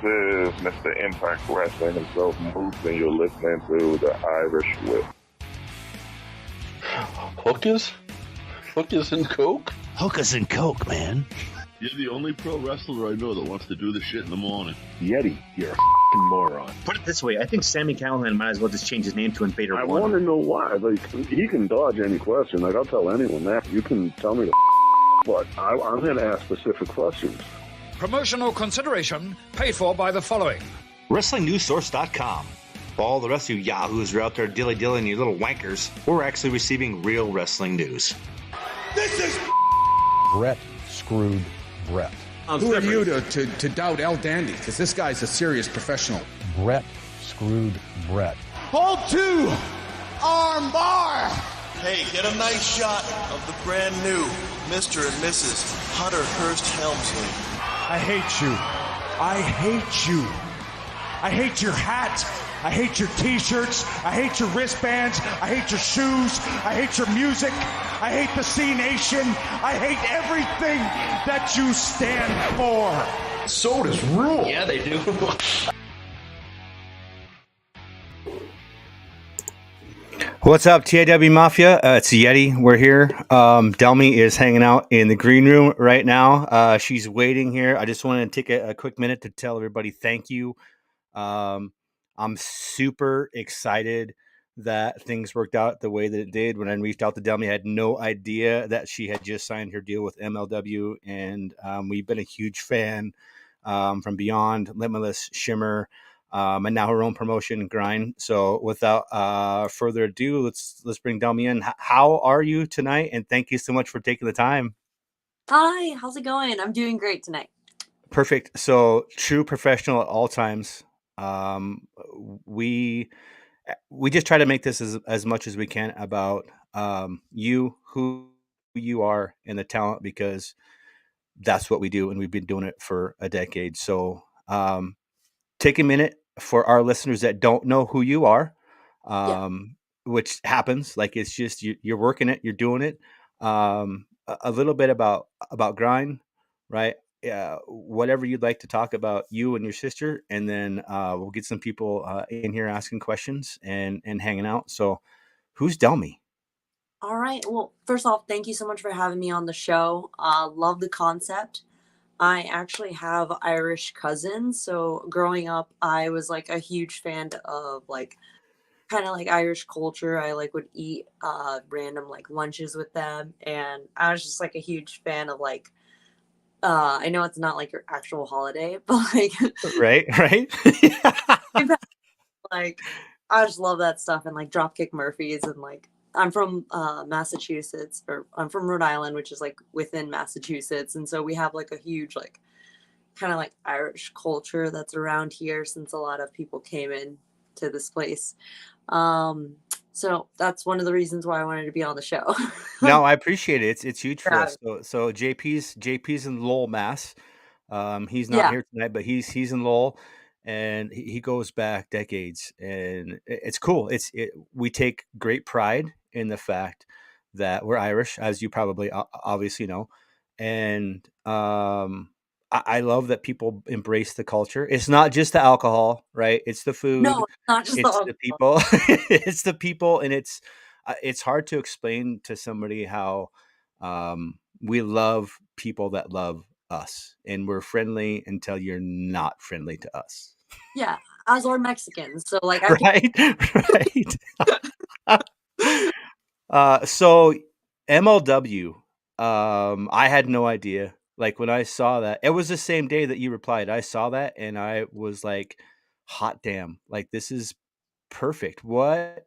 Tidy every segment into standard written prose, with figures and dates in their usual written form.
is Mr. Impact Wrestling himself, Moose, and you're listening to the Irish Whip. Hookers? Hookers and Coke? Hookers and Coke, man. You're the only pro wrestler I know that wants to do this shit in the morning. Yeti, you're a f***ing moron. Put it this way, I think Sami Callihan might as well just change his name to Invader I 1. want to know why. Like, he can dodge any question. Like, I'll tell anyone that. You can tell me but I'm going to ask specific questions. Promotional consideration paid for by the following. WrestlingNewsSource.com. All the rest of you yahoos are out there dilly-dillying, you little wankers. We're actually receiving real wrestling news. This is Brett screwed Brett. Who are you to doubt El Dandy? Because this guy's a serious professional. Brett screwed Brett. Hold 2, arm bar. Hey, get a nice shot of the brand new Mr. and Mrs. Hunter Hearst Helmsley. I hate you. I hate you. I hate your hat. I hate your t-shirts. I hate your wristbands. I hate your shoes. I hate your music. I hate the C Nation. I hate everything that you stand for. Sodas rule. Yeah, they do. What's up, TIW Mafia? It's Yeti. We're here. Delmi is hanging out in the green room right now. She's waiting here. I just wanted to take a quick minute to tell everybody thank you. I'm super excited that things worked out the way that it did. When I reached out to Delmi, I had no idea that she had just signed her deal with MLW, and we've been a huge fan from Beyond, Limitless, Shimmer, and now her own promotion, Grind. So without further ado, let's bring Delmi in. How are you tonight? And thank you so much for taking the time. Hi, how's it going? I'm doing great tonight. Perfect. So true professional at all times. We just try to make this as much as we can about you, who you are, and the talent, because that's what we do, and we've been doing it for a decade. So take a minute for our listeners that don't know who you are, which happens. Like, it's just you're working it, you're doing it. A little bit about Grind, right? Whatever you'd like to talk about, you and your sister, and then we'll get some people in here asking questions and hanging out. So who's Delmi? All right. Well, first off, thank you so much for having me on the show. Love the concept. I actually have Irish cousins. So growing up, I was like a huge fan of like kind of like Irish culture. I like would eat random like lunches with them. And I was just like a huge fan of like, I know it's not like your actual holiday, but like right. like I just love that stuff, and like Dropkick Murphys, and like I'm from Massachusetts, or I'm from Rhode Island, which is like within Massachusetts, and so we have like a huge like kind of like Irish culture that's around here since a lot of people came in to this place. So that's one of the reasons why I wanted to be on the show. No, I appreciate it. It's huge for us. So JP's in Lowell, Mass. He's not here tonight, but he's in Lowell, and he goes back decades, and it's cool. We take great pride in the fact that we're Irish, as you probably obviously know, and I love that people embrace the culture. It's not just the alcohol, right? It's the food. No, not just the people. It's the people, and it's hard to explain to somebody how we love people that love us, and we're friendly until you're not friendly to us. Yeah, as are Mexicans. So like, right. So MLW, I had no idea. Like, when I saw that, it was the same day that you replied. I saw that, and I was like, hot damn, like, this is perfect. What?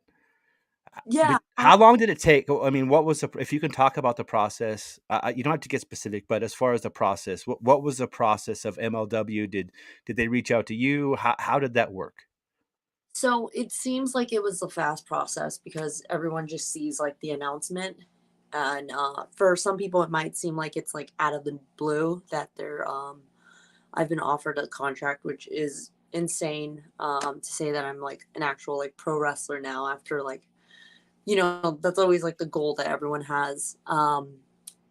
Yeah. How long did it take? I mean, what was if you can talk about the process, you don't have to get specific, but as far as the process, what was the process of MLW? Did they reach out to you? How did that work? So it seems like it was a fast process because everyone just sees like the announcement. And for some people, it might seem like it's like out of the blue that I've been offered a contract, which is insane to say that I'm like an actual like pro wrestler now after like, you know, that's always like the goal that everyone has.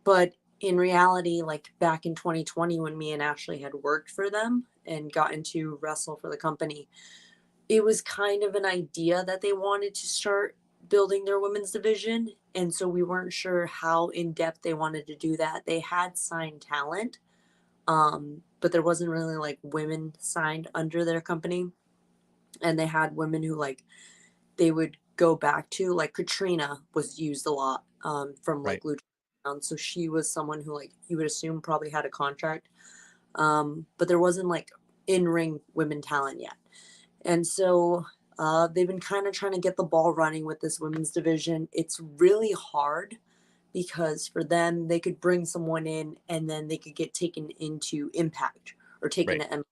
But in reality, like back in 2020 when me and Ashley had worked for them and gotten to wrestle for the company, it was kind of an idea that they wanted to start building their women's division. And so we weren't sure how in depth they wanted to do that. They had signed talent, but there wasn't really like women signed under their company. And they had women who like they would go back to, like Katrina was used a lot from like Right. Lucha. So she was someone who like you would assume probably had a contract, but there wasn't like in ring women talent yet. And so they've been kind of trying to get the ball running with this women's division. It's really hard because for them, they could bring someone in and then they could get taken into Impact or taken Right.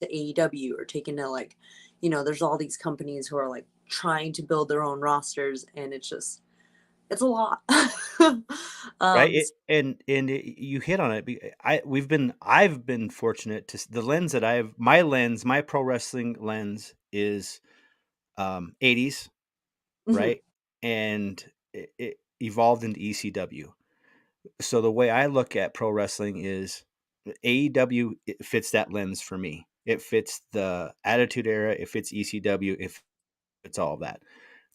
to AEW or taken to like, there's all these companies who are like trying to build their own rosters, and it's a lot. Right. um, You hit on it. I've been fortunate to the lens that my pro wrestling lens is 80s, mhm. right? And it evolved into ECW. So the way I look at pro wrestling is AEW, it fits that lens for me. It fits the Attitude Era, it fits ECW, it fits all of that.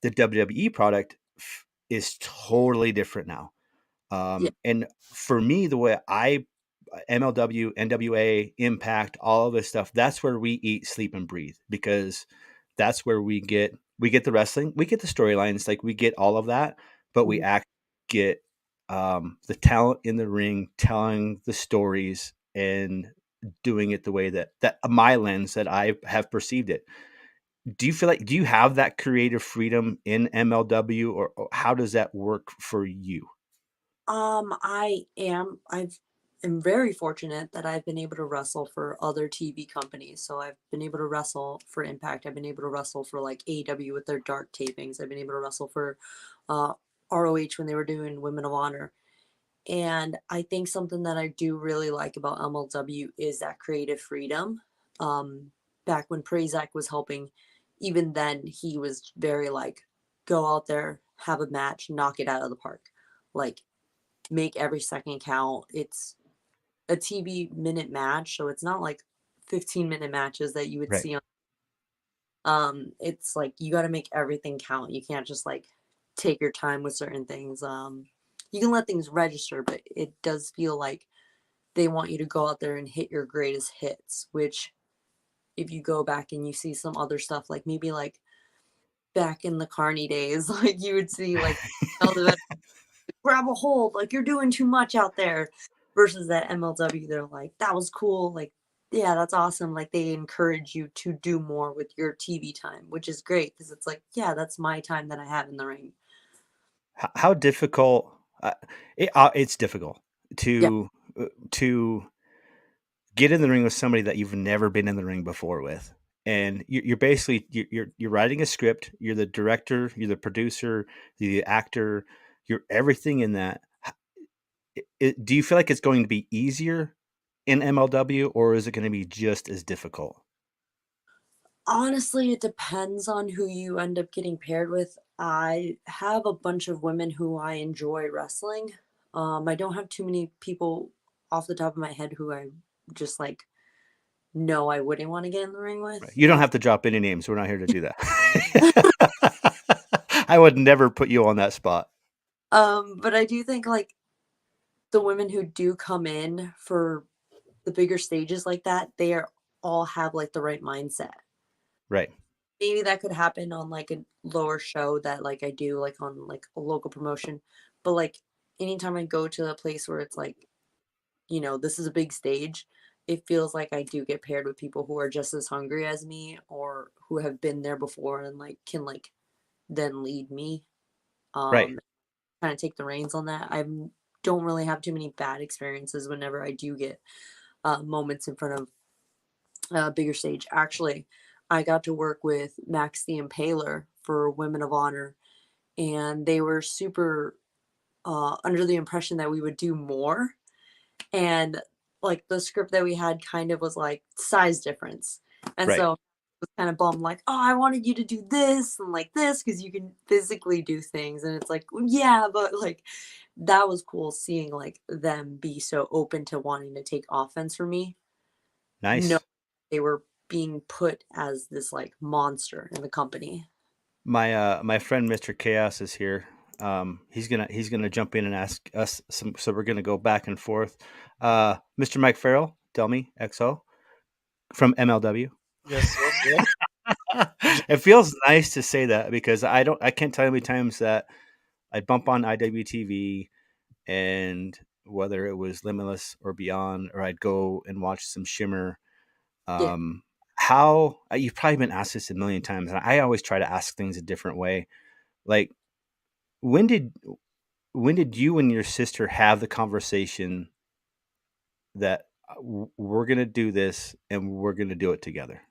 The WWE product is totally different now. Yeah. And for me, the way MLW, NWA, Impact, all of this stuff, that's where we eat, sleep, and breathe, because that's where we get the wrestling, we get the storylines, like we get all of that, but we Mhm. actually get the talent in the ring, telling the stories and doing it the way that my lens that I have perceived it. Do you have that creative freedom in MLW, or how does that work for you? I am very fortunate that I've been able to wrestle for other TV companies. So I've been able to wrestle for Impact. I've been able to wrestle for like AEW with their dark tapings. I've been able to wrestle for uh, ROH when they were doing Women of Honor. And I think something that I do really like about MLW is that creative freedom. Um, Back when Prazak was helping, even then he was very like, go out there, have a match, knock it out of the park. Like make every second count. It's a TV minute match, so it's not like 15-minute matches that you would Right. see on. It's like you got to make everything count. You can't just like take your time with certain things. You can let things register, but it does feel like they want you to go out there and hit your greatest hits, which if you go back and you see some other stuff, like maybe like back in the Carney days, like you would see like grab a hold, like you're doing too much out there, versus that MLW, they're like, that was cool, like, yeah, that's awesome. Like they encourage you to do more with your TV time, which is great because it's like, yeah, that's my time that I have in the ring. How difficult? It's difficult Yeah. to get in the ring with somebody that you've never been in the ring before with, and you're basically you're writing a script. You're the director, you're the producer, the actor, you're everything in that. Do you feel like it's going to be easier in MLW, or is it going to be just as difficult? Honestly, it depends on who you end up getting paired with. I have a bunch of women who I enjoy wrestling. I don't have too many people off the top of my head who I just like know I wouldn't want to get in the ring with. Right. You don't have to drop any names. We're not here to do that. I would never put you on that spot. But I do think like the women who do come in for the bigger stages like that, they are all have like the right mindset. Right. Maybe that could happen on like a lower show that like I do like on like a local promotion. But like anytime I go to a place where it's like, this is a big stage, it feels like I do get paired with people who are just as hungry as me or who have been there before and like can like then lead me. Right. Kind of take the reins on that. I don't really have too many bad experiences whenever I do get moments in front of a bigger stage. Actually, I got to work with Max the Impaler for Women of Honor, and they were super under the impression that we would do more. And like the script that we had kind of was like size difference. And Right. so it was kind of bummed, like, oh, I wanted you to do this and like this because you can physically do things. And it's like, yeah, but like that was cool seeing like them be so open to wanting to take offense for me. No, Nice. they were being put as this like monster in the company. My friend Mr. Chaos is here. He's gonna jump in and ask us some. So we're gonna go back and forth. Mr. Mike Farrell, Delmi Exo from MLW. Yes, yes. It feels nice to say that because I can't tell you how many times that I bump on IWTV, and whether it was Limitless or Beyond, or I'd go and watch some Shimmer. Yeah. How you've probably been asked this a million times, and I always try to ask things a different way. Like, when did you and your sister have the conversation that we're gonna do this and we're gonna do it together?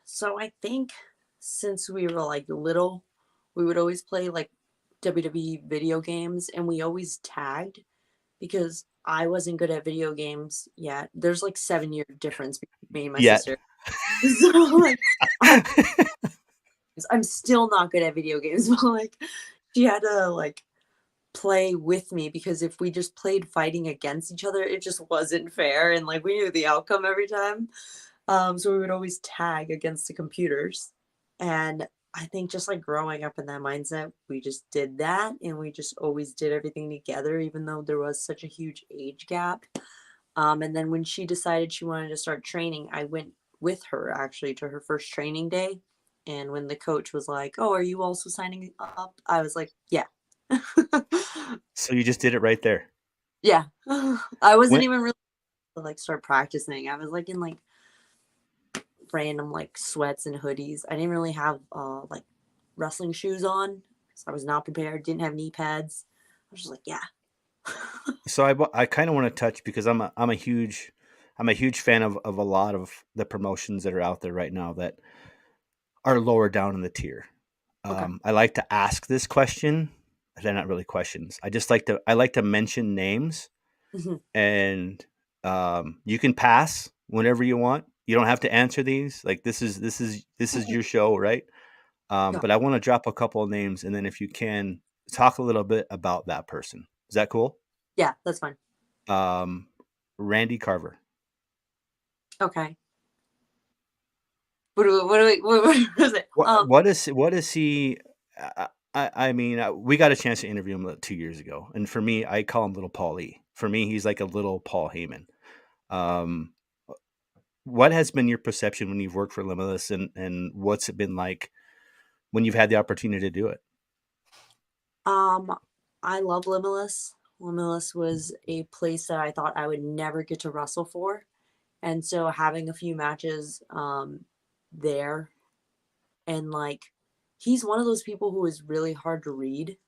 So I think since we were like little, we would always play like WWE video games and we always tagged because I wasn't good at video games yet. There's like 7-year difference between me and my Yet. sister. So like I'm still not good at video games, but like she had to like play with me because if we just played fighting against each other, it just wasn't fair and like we knew the outcome every time. So we would always tag against the computers. And I think just like growing up in that mindset, we just did that and we just always did everything together, even though there was such a huge age gap. And then when she decided she wanted to start training, I went with her actually to her first training day. And when the coach was like, "Oh, are you also signing up?" I was like, "Yeah." So you just did it right there. Yeah. I wasn't When, even really like start practicing. I was like in like random like sweats and hoodies. I didn't really have like wrestling shoes on, so I was not prepared. Didn't have knee pads. I was just like, yeah. so I kind of want to touch because I'm a huge fan of a lot of the promotions that are out there right now that are lower down in the tier. Okay. I like to ask this question. They're not really questions. I like to mention names, Mhm. and you can pass whenever you want. You don't have to answer these. Like this is your show, right? Yeah. But I want to drop a couple of names, and then if you can talk a little bit about that person. Is that cool? Yeah, that's fine. Randy Carver. Okay. What is it? What is he? I mean, we got a chance to interview him 2 years ago, and for me, I call him Little Paul Lee. For me, he's like a little Paul Heyman. Um, what has been your perception when you've worked for Limitless, and what's it been like when you've had the opportunity to do it? I love Limitless. Limitless was a place that I thought I would never get to wrestle for. And so having a few matches there and like he's one of those people who is really hard to read.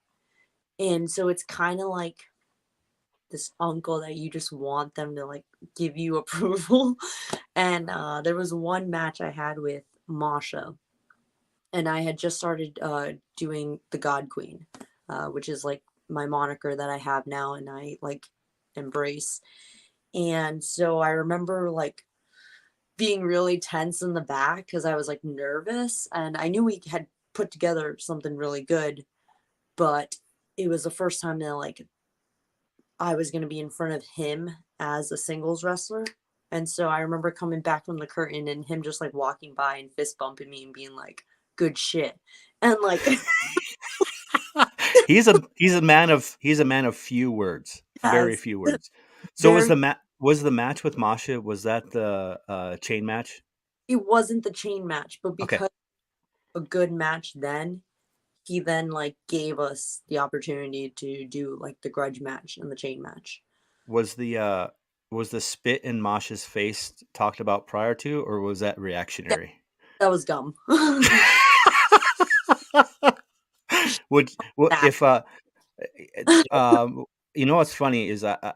And so it's kind of like this uncle that you just want them to like give you approval. And there was one match I had with Masha, and I had just started doing the God Queen, which is like my moniker that I have now, and I like embrace. And so I remember like being really tense in the back because I was like nervous, and I knew we had put together something really good, but it was the first time that like I was going to be in front of him as a singles wrestler. And so I remember coming back from the curtain and him just like walking by and fist bumping me and being like, good shit. And like he's a man of few words, very yes, few words. So very, was the match with Masha, was that the chain match? it wasn't the chain match, but Okay. because a good match then, he then like gave us the opportunity to do like the grudge match and the chain match. Was the spit in Masha's face talked about prior to, or was that reactionary? That was dumb. Would if you know what's funny is I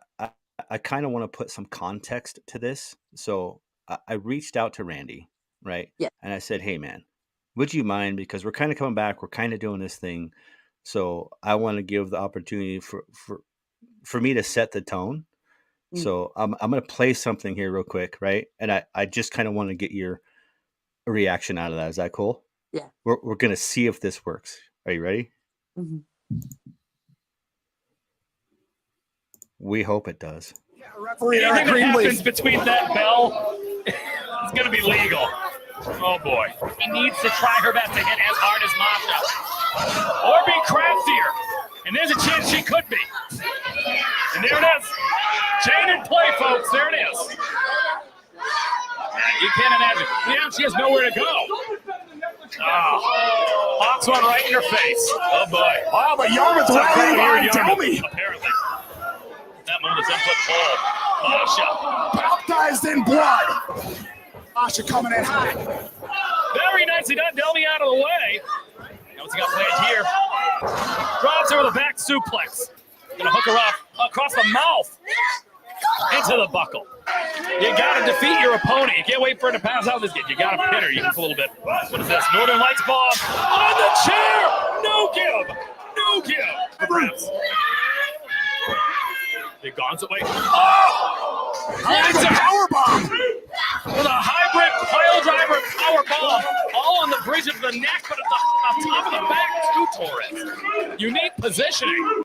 kind of want to put some context to this. So I reached out to Randy, right? Yeah. And I said, "Hey man, would you mind, because we're kind of coming back, we're kind of doing this thing, so I want to give the opportunity for me to set the tone." So I'm gonna play something here real quick, right? And I just kind of want to get your reaction out of that. Is that cool? Yeah. We're gonna see if this works. Are you ready? Mm-hmm. We hope it does. Anything that happens between that bell is going to be legal. Oh, boy. He needs to try her best to hit as hard as Masha. Or be craftier. And there's a chance she could be. And there it is. Jane in play, folks. There it is. You can't imagine. Yeah, she has nowhere to go. Oh, Hawks one right in her face. Oh, boy. Oh, but Yarman's rallying behind Delmi. Apparently. That moment is input pull. Masha. Baptized in blood. Masha coming in high. Very nicely done. Delmi out of the way. Now what's he got planned here? Drops her with a back suplex. Gonna hook her up across the mouth. Into the buckle. You gotta defeat your opponent. You can't wait for her to pass out this game. You gotta pin her. You can pull a little bit. What is this? Northern Lights bomb on the chair. No give. No give. Perhaps. It gone away. Oh! It's a power bomb with a hybrid pile driver power bomb, all on the bridge of the neck, but at the top of the back too, Torres. Unique positioning.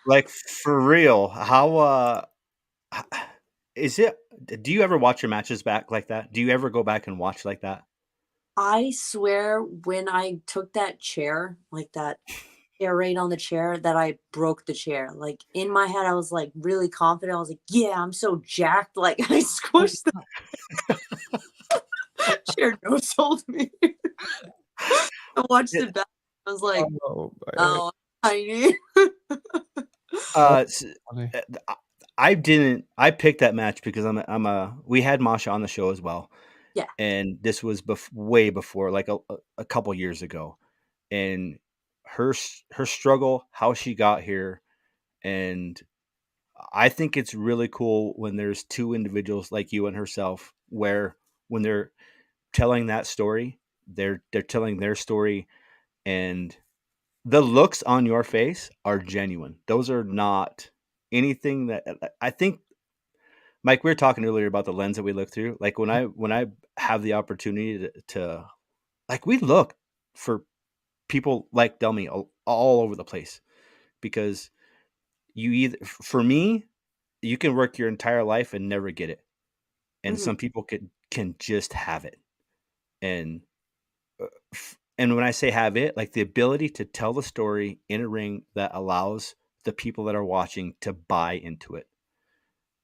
Like for real, how is it? Do you ever watch your matches back like that? Do you ever go back and watch like that? I swear when I took that chair, like that air raid on the chair, that I broke the chair. Like in my head, I was like really confident. I was like, yeah, I'm so jacked. Like I squished the chair, no sold me. I watched it back. I was like, oh tiny. I picked that match because we had Masha on the show as well. Yeah. And this was way before, like a couple years ago. And her struggle, how she got here, and I think it's really cool when there's two individuals like you and herself, where when they're telling that story, they're telling their story, and the looks on your face are genuine. Those are not anything that I think. Mike, we were talking earlier about the lens that we look through. Like when I have the opportunity to like, we look for people like Delmi all over the place, because for me, you can work your entire life and never get it, and some people can just have it, and when I say have it, like the ability to tell the story in a ring that allows the people that are watching to buy into it,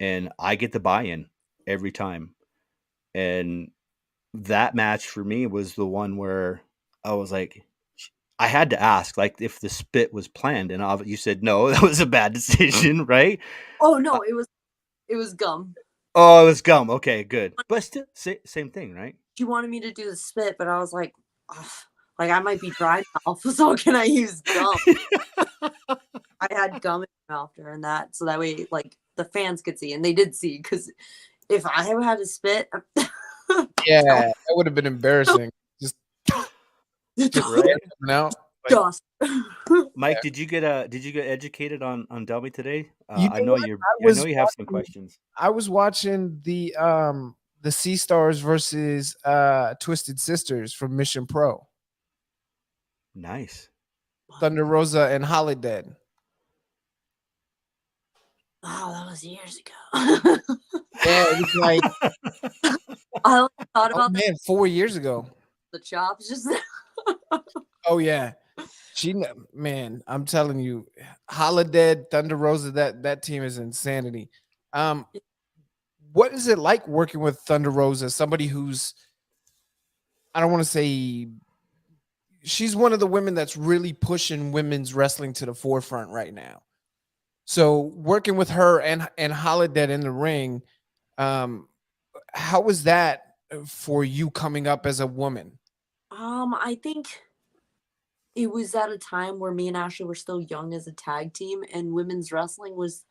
and I get the buy-in every time. And that match for me was the one where I was like, I had to ask, like, if the spit was planned, and you said no, that was a bad decision, right? Oh no, it was gum. Oh, it was gum. Okay, good, but still, same thing, right? She wanted me to do the spit, but I was like, like I might be dry mouth, so can I use gum? I had gum in my mouth during that, so that way, like the fans could see, and they did see. Because if I had to spit, yeah, that would have been embarrassing. Just right now. Dust. Mike, did you get educated on Delmi today? I know you have some questions. I was watching the Sea Stars versus Twisted Sisters from Mission Pro. Nice. Thunder Rosa and Holiday. Oh, that was years ago. Yeah, it was like I only thought about that 4 years ago. The chops just. Oh yeah, I'm telling you, Holiday, Thunder Rosa, that team is insanity. What is it like working with Thunder Rosa? Somebody who's, I don't want to say, she's one of the women that's really pushing women's wrestling to the forefront right now. So working with her and Holiday in the ring, how was that for you coming up as a woman? I think it was at a time where me and Ashley were still young as a tag team, and women's wrestling was,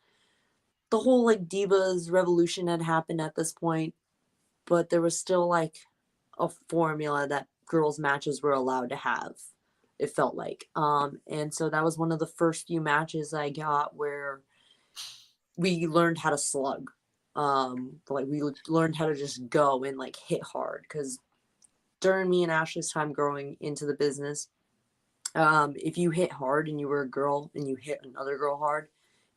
the whole like Divas revolution had happened at this point, but there was still like a formula that girls matches were allowed to have, it felt like. And so that was one of the first few matches I got where we learned how to slug. Like we learned how to just go and like hit hard, because during me and Ashley's time growing into the business, if you hit hard and you were a girl and you hit another girl hard,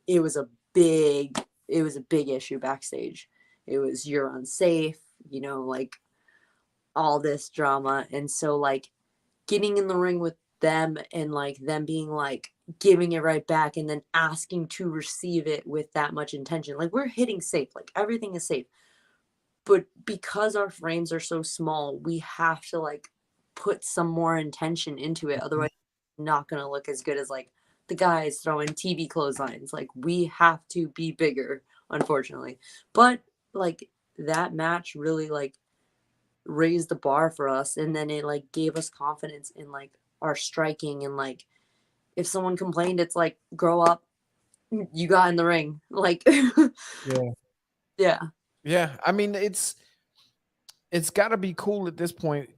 it was a big issue backstage. It was, you're unsafe, you know, like all this drama. And so like getting in the ring with them and like them being like giving it right back and then asking to receive it with that much intention. Like we're hitting safe, like everything is safe. But because our frames are so small, we have to like put some more intention into it. Otherwise, it's not going to look as good as like the guys throwing TV clotheslines. Like we have to be bigger, unfortunately. But like that match really like raised the bar for us, and then it like gave us confidence in like our striking. And like if someone complained, it's like, grow up, you got in the ring. Like Yeah. I mean, it's got to be cool at this point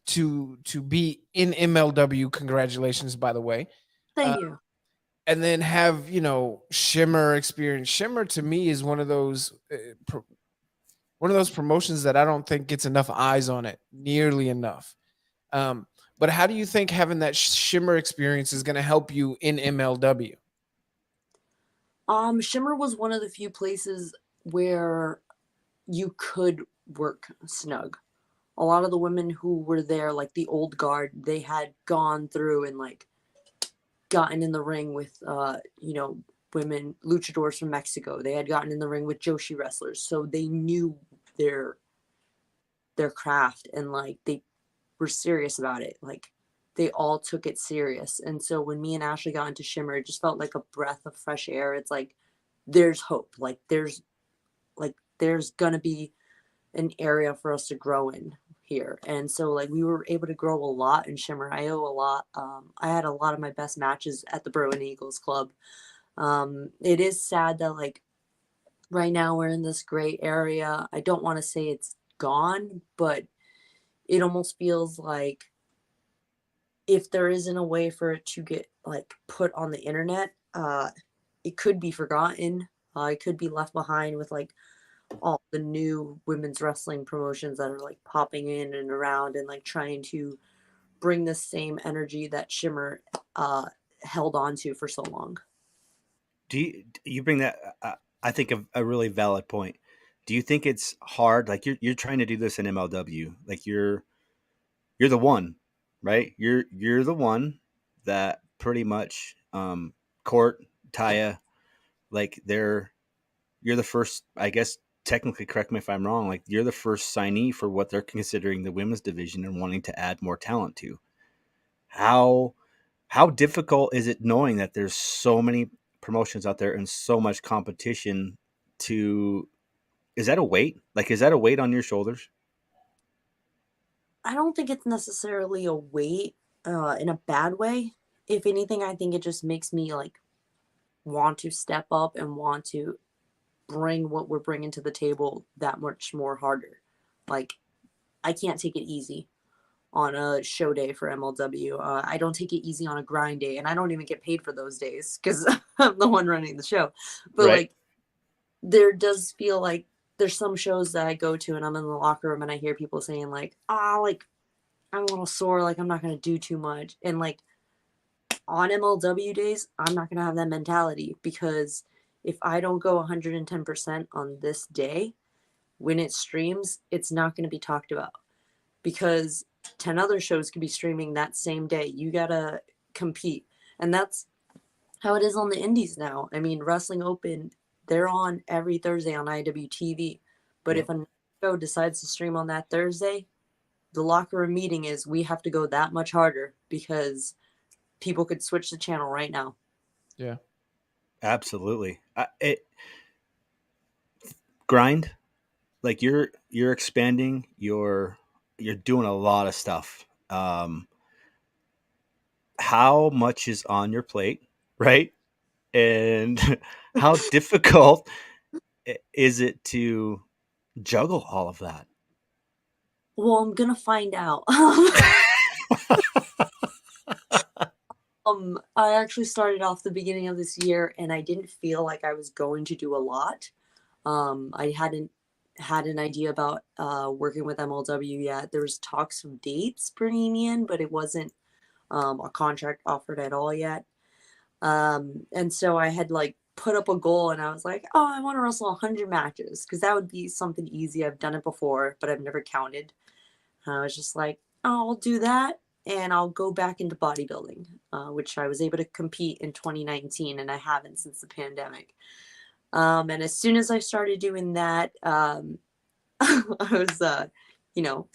to be in MLW. Congratulations, by the way. Thank you. And then have, you know, Shimmer experience. Shimmer to me is one of those promotions that I don't think gets enough eyes on it, nearly enough. But how do you think having that Shimmer experience is going to help you in MLW? Shimmer was one of the few places where you could work snug. A lot of the women who were there, like the old guard, they had gone through and like gotten in the ring with, you know, women, luchadors from Mexico. They had gotten in the ring with Joshi wrestlers. So they knew their craft, and like they were serious about it. Like they all took it serious. And so when me and Ashley got into Shimmer, it just felt like a breath of fresh air. It's like, there's hope. Like there's gonna be an area for us to grow in here. And so like we were able to grow a lot in Shimmer. I owe a lot. I had a lot of my best matches at the Bruin Eagles Club. It is sad that like right now we're in this gray area. I don't want to say it's gone, but it almost feels like if there isn't a way for it to get like put on the internet, it could be forgotten. It could be left behind with like all the new women's wrestling promotions that are like popping in and around and like trying to bring the same energy that Shimmer held on to for so long. Do you bring that? I think a really valid point. Do you think it's hard? Like you're trying to do this in MLW. Like you're the one, right? You're the one that pretty much Court, Taya, like you're the first, I guess technically, correct me if I'm wrong, like you're the first signee for what they're considering the women's division and wanting to add more talent to. How difficult is it knowing that there's so many promotions out there and so much competition is that a weight? Like, is that a weight on your shoulders? I don't think it's necessarily a weight in a bad way. If anything, I think it just makes me like want to step up and want to bring what we're bringing to the table that much more harder. Like, I can't take it easy on a show day for MLW. I don't take it easy on a grind day, and I don't even get paid for those days because I'm the one running the show. But right. Like, there does feel like there's some shows that I go to and I'm in the locker room and I hear people saying like, like I'm a little sore, like I'm not going to do too much. And like on MLW days, I'm not going to have that mentality, because if I don't go 110% on this day, when it streams, it's not going to be talked about, because 10 other shows could be streaming that same day. You got to compete. And that's how it is on the indies now. I mean, Wrestling Open, they're on every Thursday on IWTV. But if a show decides to stream on that Thursday, the locker room meeting is, we have to go that much harder, because people could switch the channel right now. Yeah, absolutely. Grind, like you're expanding, you're doing a lot of stuff. How much is on your plate, right? And how difficult is it to juggle all of that? Well, I'm gonna find out. I actually started off the beginning of this year, and I didn't feel like I was going to do a lot. I hadn't had an idea about working with MLW yet. There was talks of dates bringing me in, but it wasn't a contract offered at all yet. And so I had like put up a goal, and I was like, oh, I want to wrestle 100 matches because that would be something easy. I've done it before, but I've never counted. I was just like, oh, I'll do that, and I'll go back into bodybuilding, which I was able to compete in 2019, and I haven't since the pandemic. And as soon as I started doing that, I was,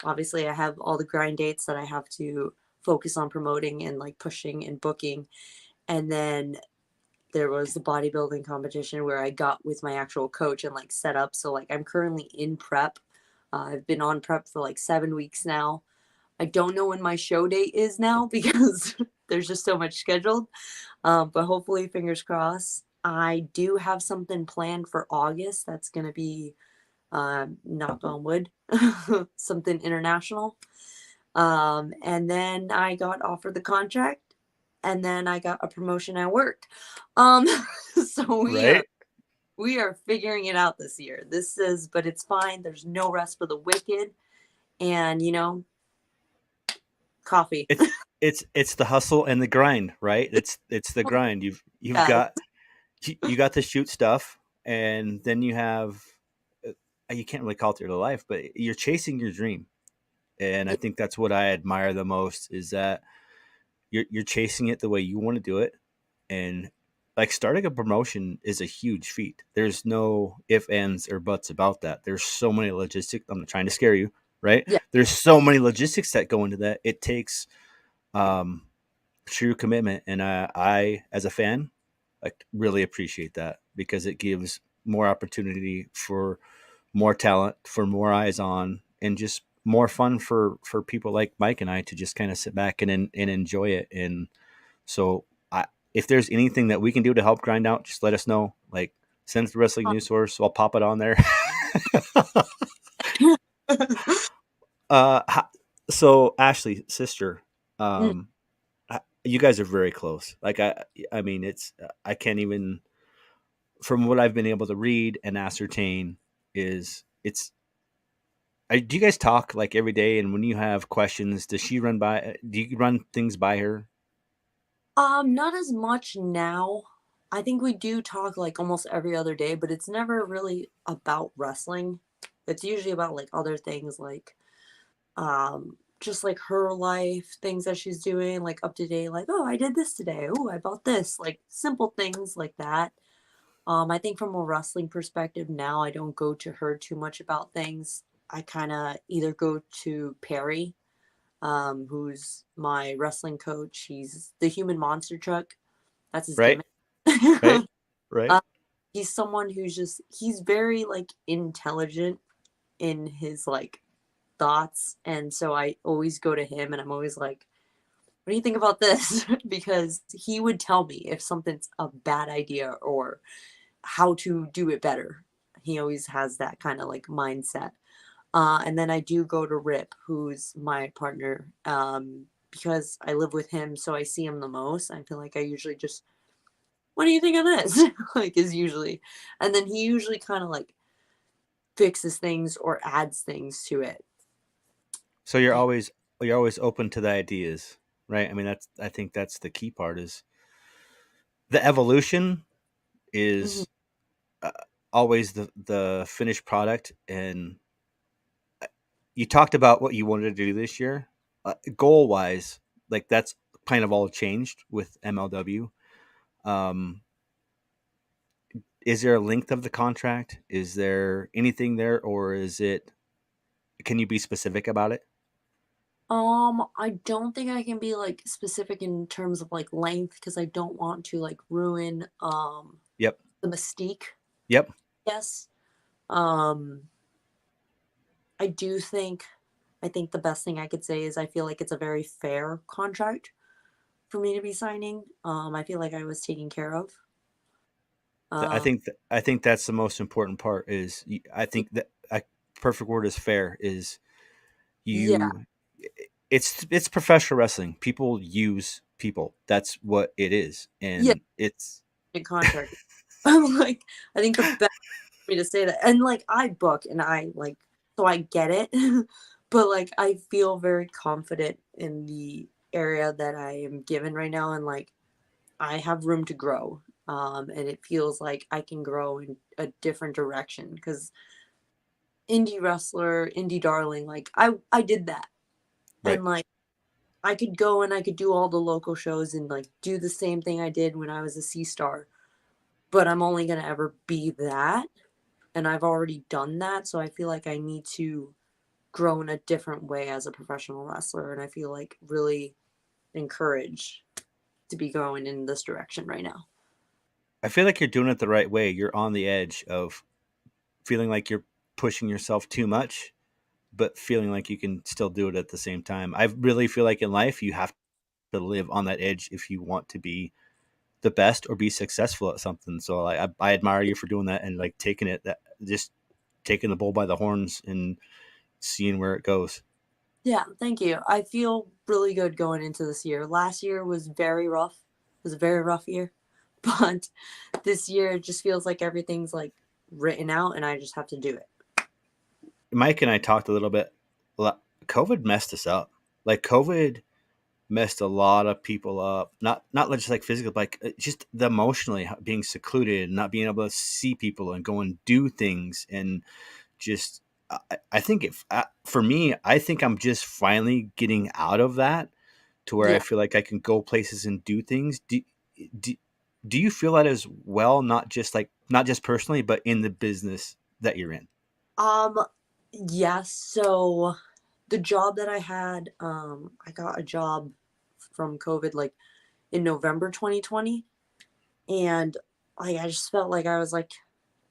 obviously I have all the grind dates that I have to focus on promoting and like pushing and booking. And then there was the bodybuilding competition where I got with my actual coach and like set up. So like I'm currently in prep. I've been on prep for like 7 weeks now. I don't know when my show date is now because there's just so much scheduled. But hopefully, fingers crossed. I do have something planned for August that's going to be, knock on wood, something international. And then I got offered the contract, and then I got a promotion at work. So we are figuring it out this year. But it's fine. There's no rest for the wicked, and coffee. It's the hustle and the grind, right? It's the grind. You've Yes. got you got the shoot stuff, and then you have you can't really call it your life, but you're chasing your dream. And I think that's what I admire the most is that you're chasing it the way you want to do it. And like starting a promotion is a huge feat. There's no ifs, ands, or buts about that. There's so many logistics. I'm not trying to scare you, right? Yeah. There's so many logistics that go into that. It takes true commitment. And I, as a fan, like really appreciate that because it gives more opportunity for more talent, for more eyes on, and just more fun for people like Mike and I to just kind of sit back and enjoy it. And so if there's anything that we can do to help grind out, just let us know. Like send it to Wrestling News Source. So I'll pop it on there. So Ashley, sister, you guys are very close. Like I mean, I can't even, from what I've been able to read and ascertain, do you guys talk like every day? And when you have questions, do you run things by her? Not as much now. I think we do talk like almost every other day, but it's never really about wrestling. It's usually about like other things like just like her life, things that she's doing, like up to date, like, oh, I did this today. Oh, I bought this, like simple things like that. I think from a wrestling perspective now, I don't go to her too much about things. I kind of either go to Perry, who's my wrestling coach. He's the human monster truck. That's his Right. gimmick. Right. He's someone he's very like intelligent in his like thoughts. And so I always go to him and I'm always like, what do you think about this? Because he would tell me if something's a bad idea or how to do it better. He always has that kind of like mindset. And then I do go to Rip, who's my partner, because I live with him, so I see him the most. I feel like I usually just, what do you think of this? Like is usually, and then he usually kind of like fixes things or adds things to it. So you're always open to the ideas, right? I mean, I think that's the key part is the evolution is always the finished product. And you talked about what you wanted to do this year, goal wise, like that's kind of all changed with MLW. Is there a length of the contract? Is there anything there, or can you be specific about it? I don't think I can be like specific in terms of like length because I don't want to like ruin Yep. the mystique. Yep. Yes. I think the best thing I could say is I feel like it's a very fair contract for me to be signing. I feel like I was taken care of. I think that's the most important part is I think that a perfect word is fair is you it's professional wrestling. People use people. That's what it is, Yeah, and it's in contract. I'm like, I think the best way to say that, and like I book and I like, so I get it, but like I feel very confident in the area that I am given right now, and like I have room to grow. And it feels like I can grow in a different direction because indie wrestler, indie darling, like I did that, right. and like I could go and I could do all the local shows and like do the same thing I did when I was a C star, but I'm only gonna ever be that, and I've already done that, so I feel like I need to grow in a different way as a professional wrestler, and I feel like really encouraged to be going in this direction right now. I feel like you're doing it the right way. You're on the edge of feeling like you're pushing yourself too much, but feeling like you can still do it at the same time. I really feel like in life you have to live on that edge if you want to be the best or be successful at something. So like, I admire you for doing that and like taking it that just taking the bull by the horns and seeing where it goes. Yeah, thank you. I feel really good going into this year. Last year was very rough. It was a very rough year. But this year it just feels like everything's like written out and I just have to do it. Mike and I talked a little bit. COVID messed us up. Like COVID messed a lot of people up. Not just like physically, but like just the emotionally being secluded, not being able to see people and go and do things, and just I think if for me, I think I'm just finally getting out of that to where I Yeah. feel like I can go places and do things. Do, do you feel that as well? Not just personally, but in the business that you're in. Yes. So the job that I had, I got a job from COVID like in November 2020. And like I just felt like I was like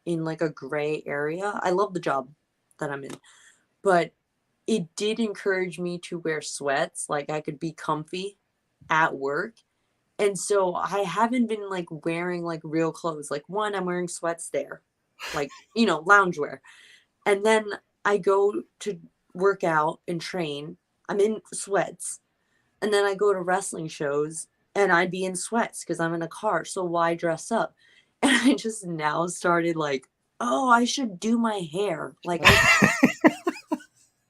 in like a gray area. I love the job that I'm in, but it did encourage me to wear sweats. Like I could be comfy at work. And so I haven't been like wearing like real clothes. Like one, I'm wearing sweats there, like, loungewear. And then I go to work out and train. I'm in sweats. And then I go to wrestling shows and I'd be in sweats because I'm in a car. So why dress up? And I just now started like, oh, I should do my hair. Like,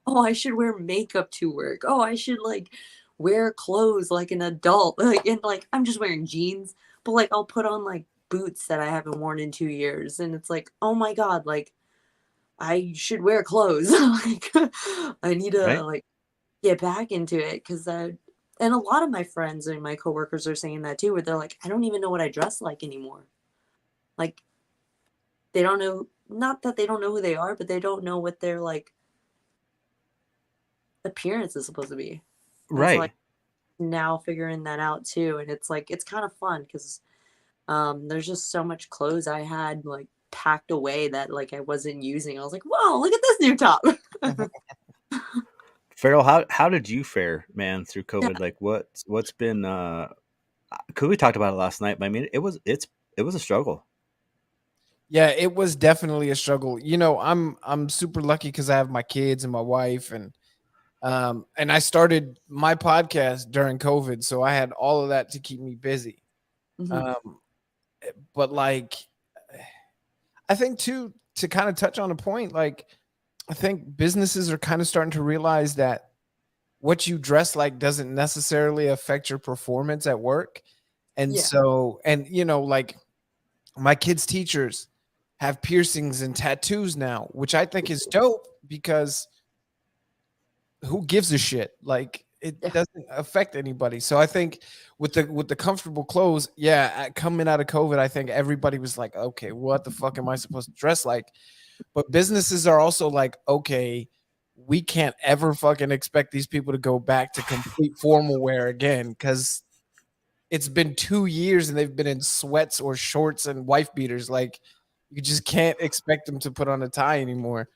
oh, I should wear makeup to work. Oh, I should like wear clothes like an adult. Like, and like, I'm just wearing jeans, but like, I'll put on like boots that I haven't worn in 2 years. And it's like, oh my God, like, I should wear clothes. Like, I need to Right. like get back into it because and a lot of my friends and my coworkers are saying that too, where they're like, I don't even know what I dress like anymore. Like, they don't know, not that they don't know who they are, but they don't know what their like appearance is supposed to be. And so Right. like now figuring that out too, and it's like it's kind of fun because there's just so much clothes I had like packed away that like I wasn't using. I was like, whoa, look at this new top. Farrell, how did you fare, man, through COVID? Like what's been cause we talked about it last night, but I mean it was a struggle. Yeah, it was definitely a struggle. I'm super lucky because I have my kids and my wife, and I started my podcast during COVID, so I had all of that to keep me busy. Mhm. But like, I think too, to kind of touch on a point, like I think businesses are kind of starting to realize that what you dress like doesn't necessarily affect your performance at work. And Yeah. so, and like my kids' teachers have piercings and tattoos now, which I think is dope because who gives a shit? Like it doesn't affect anybody. So I think with the comfortable clothes, coming out of COVID, I think everybody was like, okay, what the fuck am I supposed to dress like? But businesses are also like, okay, we can't ever fucking expect these people to go back to complete formal wear again because it's been 2 years and they've been in sweats or shorts and wife beaters. Like you just can't expect them to put on a tie anymore.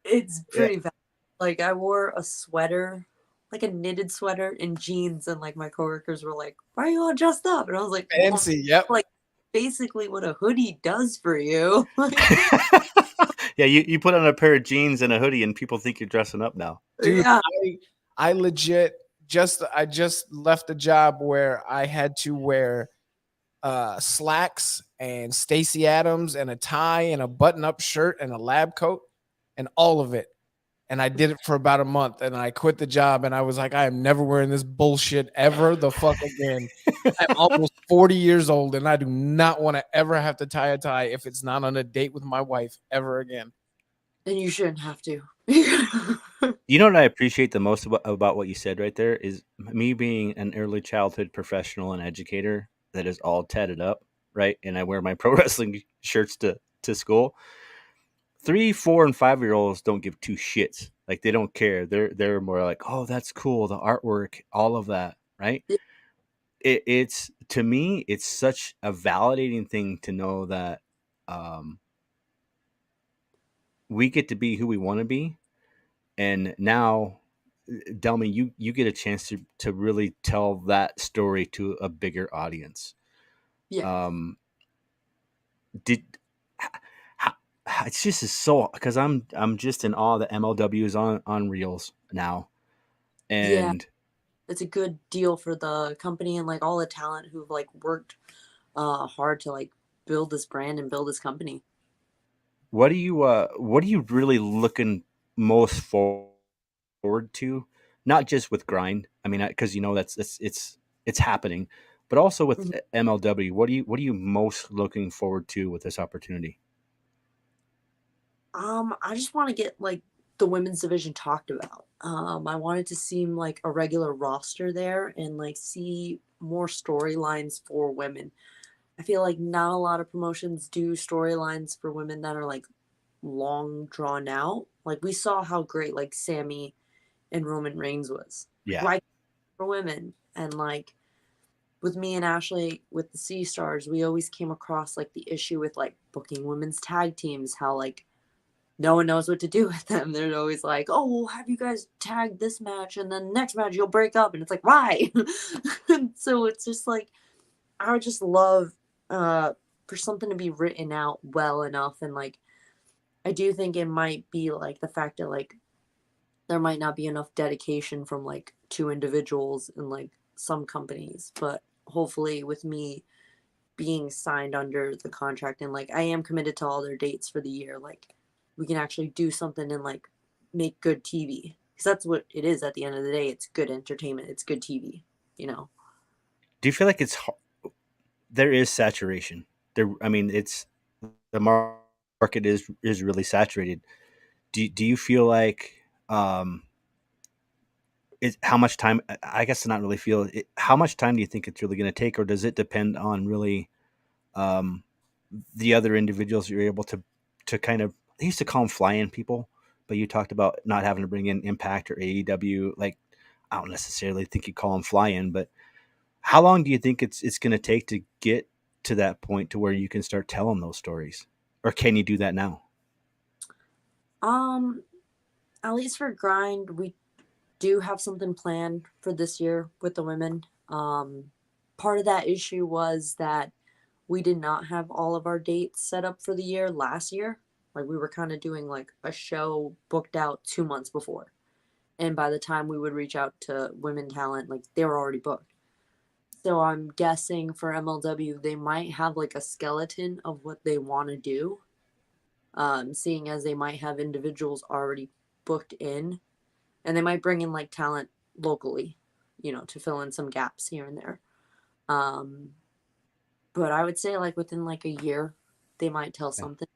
It's Yeah. pretty bad. Like I wore a sweater, like a knitted sweater and jeans, and like my coworkers were like, "Why are you all dressed up?" And I was like, well, Fancy, yep. like basically what a hoodie does for you. Like, Yeah, you put on a pair of jeans and a hoodie and people think you're dressing up now. Dude, yeah. I legit I just left a job where I had to wear slacks and Stacey Adams and a tie and a button-up shirt and a lab coat and all of it. And I did it for about a month, and I quit the job, and I was like, I am never wearing this bullshit ever the fuck again. I'm almost 40 years old, and I do not want to ever have to tie a tie if it's not on a date with my wife ever again. Then you shouldn't have to. You know what I appreciate the most about what you said right there is me being an early childhood professional and educator that is all tatted up, right? And I wear my pro wrestling shirts to school. 3, 4, and 5-year-olds don't give two shits. Like they don't care. They're more like, oh, that's cool, the artwork, all of that, right? Yeah. It's to me, it's such a validating thing to know that we get to be who we want to be, and now, Delmy, you get a chance to really tell that story to a bigger audience. Yeah. Did it's just so because I'm just in awe that MLW is on Reels now, Yeah. and It's a good deal for the company and like all the talent who've like worked hard to like build this brand and build this company. what are you really looking most forward to? Not just with Grind, I mean, because you know that's it's happening, but also with Mhm. MLW. What are you most looking forward to with this opportunity? I just want to get like the women's division talked about. I want it to seem like a regular roster there and like see more storylines for women. I feel like not a lot of promotions do storylines for women that are like long drawn out. Like we saw how great like Sammy and Roman Reigns was. Like Yeah, why for women? And like with me and Ashley with the Sea Stars, we always came across like the issue with like booking women's tag teams, how like no one knows what to do with them. They're always like, "Oh, we'll have you guys tag this match, and then next match you'll break up," and it's like, why? So it's just like I would just love for something to be written out well enough, and like I do think it might be like the fact that like there might not be enough dedication from like two individuals in like some companies, but hopefully with me being signed under the contract and like I am committed to all their dates for the year, like we can actually do something and like make good TV because that's what it is at the end of the day. It's good entertainment. It's good TV, you know. do you feel like there is saturation there? I mean, it's the market is really saturated. Do you feel like how much time? I guess to not really feel it, how much time do you think it's really going to take, or does it depend on really um, the other individuals you're able to kind of? They used to call them fly-in people, but you talked about not having to bring in Impact or AEW. Like I don't necessarily think you call them fly-in, but how long do you think it's going to take to get to that point to where you can start telling those stories, or can you do that now? Um, at least for Grind, we do have something planned for this year with the women. Part of that issue was that we did not have all of our dates set up for the year last year. Like we were kind of doing like a show booked out 2 months before. And by the time we would reach out to women talent, like they were already booked. So I'm guessing for MLW, they might have like a skeleton of what they want to do, seeing as they might have individuals already booked in, and they might bring in like talent locally, you know, to fill in some gaps here and there. Um, but I would say like within like a year, they might tell Yeah. something.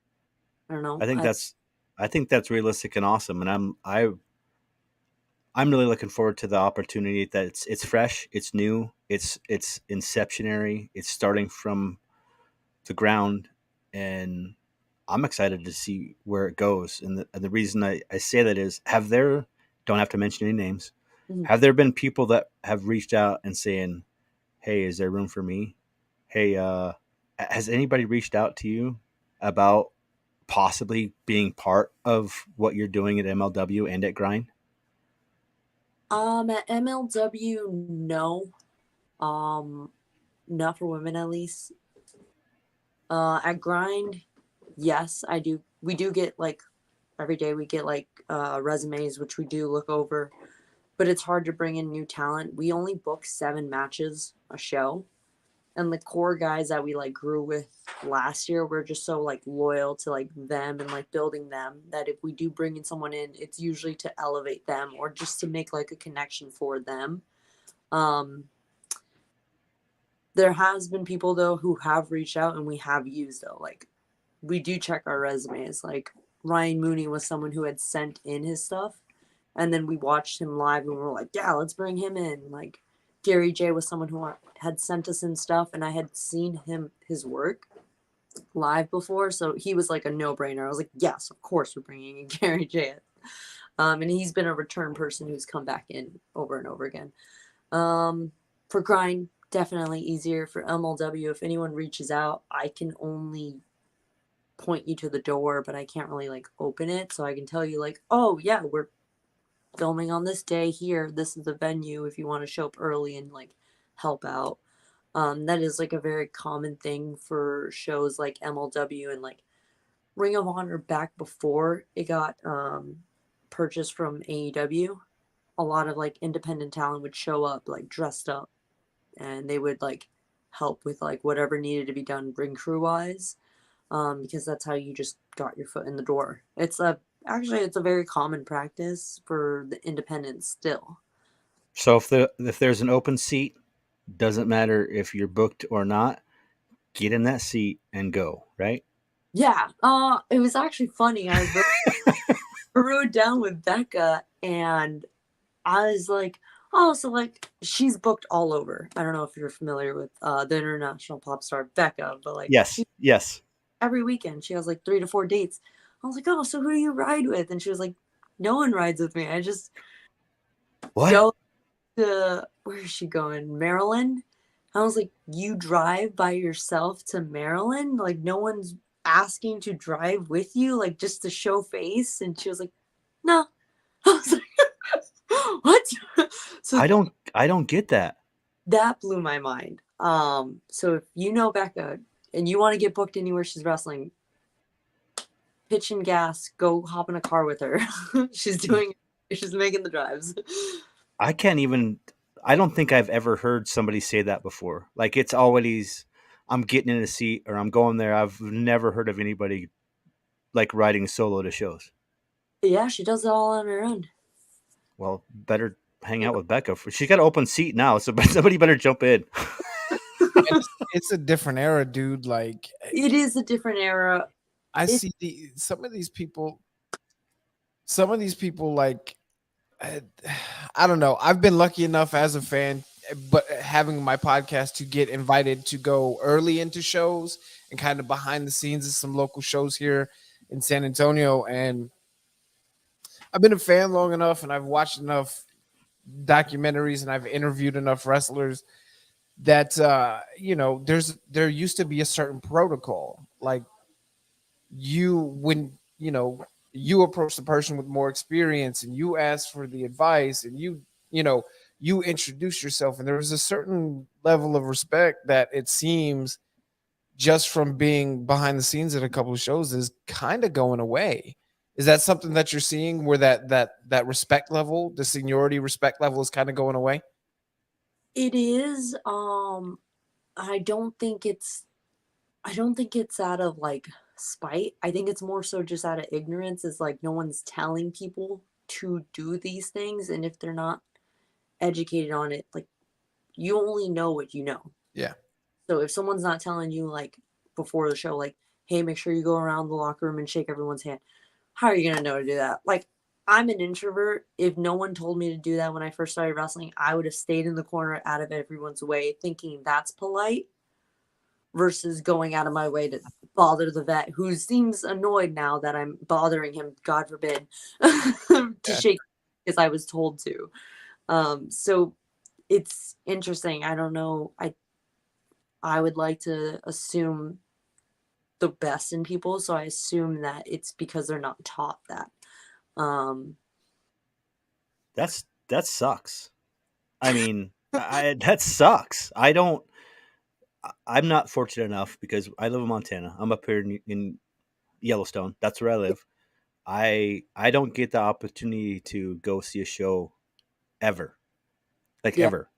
I don't know. I think that's I think that's realistic and awesome, and I'm really looking forward to the opportunity that it's fresh, it's new, it's inceptionary, it's starting from the ground, and I'm excited to see where it goes. And the reason I say that is, don't have to mention any names. Mhm. Have there been people that have reached out and saying, "Hey, is there room for me? Hey, has anybody reached out to you about possibly being part of what you're doing at MLW and at Grind?" At MLW, no. Um, not for women at least. At Grind, yes, I do. We do get like every day we get like resumes, which we do look over. but it's hard to bring in new talent. We only book 7 matches a show. And the core guys that we like grew with last year, we're just so like loyal to like them and like building them that if we do bring in someone in, it's usually to elevate them or just to make like a connection for them. There has been people though who have reached out and we have used though. Like we do check our resumes. Like Ryan Mooney was someone who had sent in his stuff, and then we watched him live and we were like, yeah, let's bring him in. Like Gary J was someone who had sent us in stuff, and I had seen his work live before, so he was like a no-brainer. I was like, yes, of course we're bringing in Gary J. And he's been a return person who's come back in over and over again. For grind, definitely easier. For MLW, if anyone reaches out, I can only point you to the door, but I can't really like open it. So I can tell you like, oh yeah, we're filming on this day here. This is the venue if you want to show up early and like help out. That is like a very common thing for shows like MLW and like Ring of Honor back before it got purchased from AEW. A lot of like independent talent would show up like dressed up, and they would like help with like whatever needed to be done ring crew wise, because that's how you just got your foot in the door. It's a very common practice for the independents still. So if there's an open seat, doesn't matter if you're booked or not, get in that seat and go, right? Yeah. It was actually funny. I rode down with Becca and I was like, oh, so like she's booked all over. I don't know if you're familiar with the international pop star Becca, but like yes. Every weekend she has like 3 to 4 dates. I was like, oh, so who do you ride with? And she was like, no one rides with me. I just go to, where is she going? Maryland? I was like, you drive by yourself to Maryland? Like no one's asking to drive with you, like just to show face? And she was like, no. I was like, what? So I don't get that. That blew my mind. So if you know Becca and you want to get booked anywhere she's wrestling, pitch and gas, go hop in a car with her. She's making the drives. I don't think I've ever heard somebody say that before. Like it's always, I'm getting in a seat or I'm going there. I've never heard of anybody like riding solo to shows. Yeah, she does it all on her own. Well, better hang out with Becca. She's got an open seat now, so somebody better jump in. It's a different era, dude. Like it is a different era. I see some of these people like I don't know. I've been lucky enough as a fan, but having my podcast to get invited to go early into shows and kind of behind the scenes of some local shows here in San Antonio. And I've been a fan long enough and I've watched enough documentaries and I've interviewed enough wrestlers that there used to be a certain protocol. Like when you approach the person with more experience and you ask for the advice and you introduce yourself, and there was a certain level of respect that it seems just from being behind the scenes at a couple of shows is kind of going away. Is that something that you're seeing where that respect level, the seniority respect level is kind of going away? It is. I don't think it's out of like spite. I think it's more so just out of ignorance. Is like no one's telling people to do these things, and if they're not educated on it, like you only know what you know. Yeah. So if someone's not telling you like before the show, like, hey, make sure you go around the locker room and shake everyone's hand, how are you gonna know to do that? Like, I'm an introvert. If no one told me to do that when I first started wrestling, I would have stayed in the corner out of everyone's way, thinking that's polite, versus going out of my way to bother the vet who seems annoyed now that I'm bothering him, God forbid, to shake because I was told to. So it's interesting. I don't know. I would like to assume the best in people, so I assume that it's because they're not taught that. That sucks. I mean, that sucks. I'm not fortunate enough because I live in Montana. I'm up here in Yellowstone. That's where I live. I don't get the opportunity to go see a show ever, like Yeah. ever.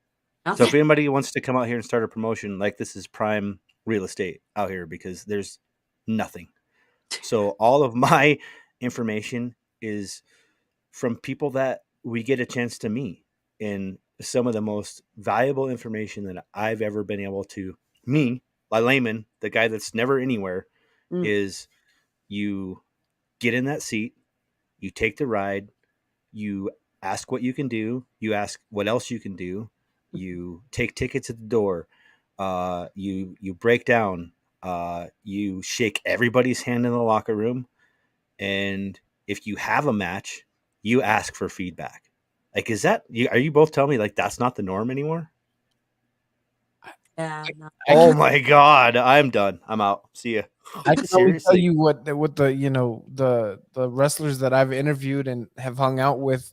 So if anybody wants to come out here and start a promotion, like this is prime real estate out here because there's nothing. So all of my information is from people that we get a chance to meet, and some of the most valuable information that I've ever been able to me, a layman, the guy that's never anywhere, is you get in that seat, you take the ride, you ask what you can do, you ask what else you can do, you take tickets at the door, you break down, you shake everybody's hand in the locker room, and if you have a match, you ask for feedback. Like, is that are you both telling me like that's not the norm anymore? Yeah. No. Oh my god, I'm done. I'm out. See ya. I can only tell you what the the wrestlers that I've interviewed and have hung out with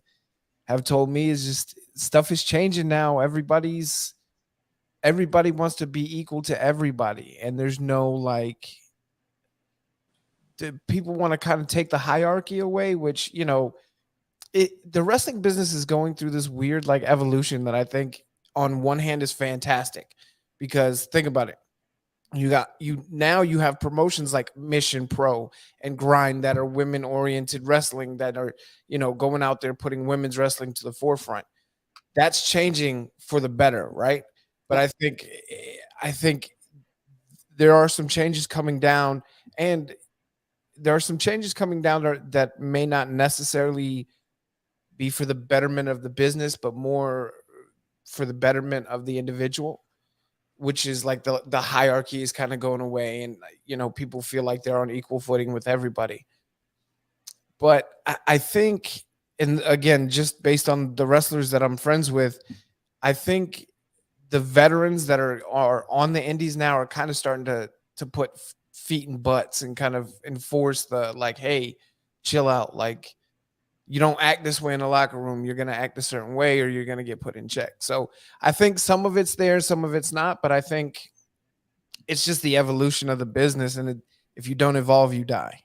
have told me is just stuff is changing now. Everybody wants to be equal to everybody, and there's no like people want to kind of take the hierarchy away, which the wrestling business is going through this weird like evolution that I think on one hand is fantastic, because think about it. You have promotions like Mission Pro and Grind that are women oriented wrestling that are, going out there putting women's wrestling to the forefront. That's changing for the better, right? But I think there are some changes coming down, and there are some changes coming down that may not necessarily be for the betterment of the business, but more for the betterment of the individual, which is like the hierarchy is kind of going away, and people feel like they're on equal footing with everybody. But I think, and again, just based on the wrestlers that I'm friends with, I think the veterans that are on the indies now are kind of starting to put feet in butts and kind of enforce the like, hey, chill out. Like, you don't act this way in the locker room. You're going to act a certain way or you're going to get put in check. So I think some of it's there, some of it's not, but I think it's just the evolution of the business. And if you don't evolve, you die.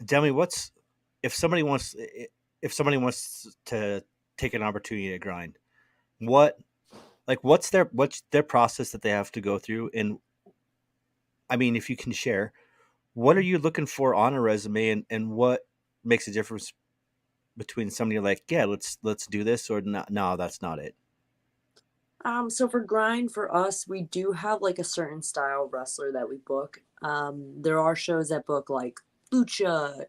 Demi, if somebody wants to take an opportunity to grind, what's their process that they have to go through? And I mean, if you can share, what are you looking for on a resume, and what makes a difference between somebody like, yeah, let's do this, or not, no, that's not it? So for Grind, for us, we do have like a certain style wrestler that we book. There are shows that book like lucha,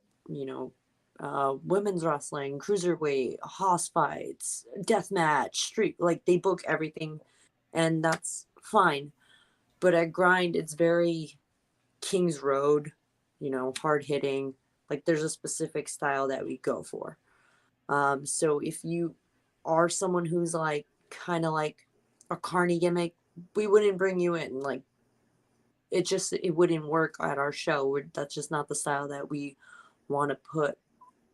women's wrestling, cruiserweight, hoss fights, deathmatch, street. Like they book everything, and that's fine. But at Grind, it's very King's Road, hard hitting. Like there's a specific style that we go for. So if you are someone who's like kind of like a carny gimmick, we wouldn't bring you in. Like it wouldn't work at our show. That's just not the style that we want to put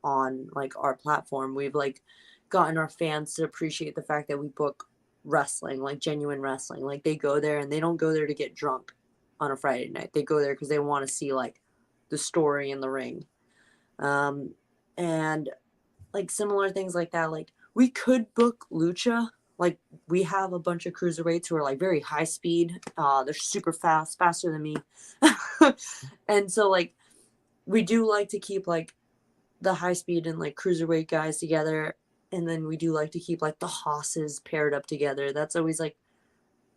on like our platform. We've like gotten our fans to appreciate the fact that we book wrestling, like genuine wrestling. Like they go there and they don't go there to get drunk on a Friday night. They go there because they want to see like the story in the ring. And like similar things like that. Like we could book lucha. Like we have a bunch of cruiserweights who are like very high speed. They're super fast, faster than me. And so like we do like to keep like the high speed and like cruiserweight guys together. And then we do like to keep like the hosses paired up together. That's always like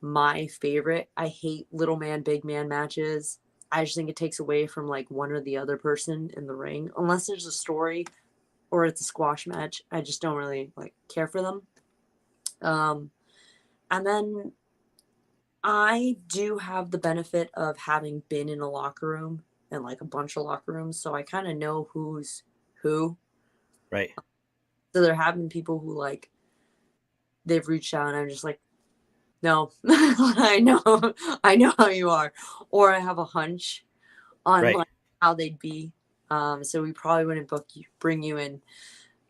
my favorite. I hate little man, big man matches. I just think it takes away from like one or the other person in the ring. Unless there's a story or it's a squash match, I just don't really like care for them. And then I do have the benefit of having been in a locker room and like a bunch of locker rooms, so I kind of know who's who. Right. So there have been people who like they've reached out and I'm just like, no, I know how you are, or I have a hunch on right. like how they'd be. So we probably wouldn't bring you in.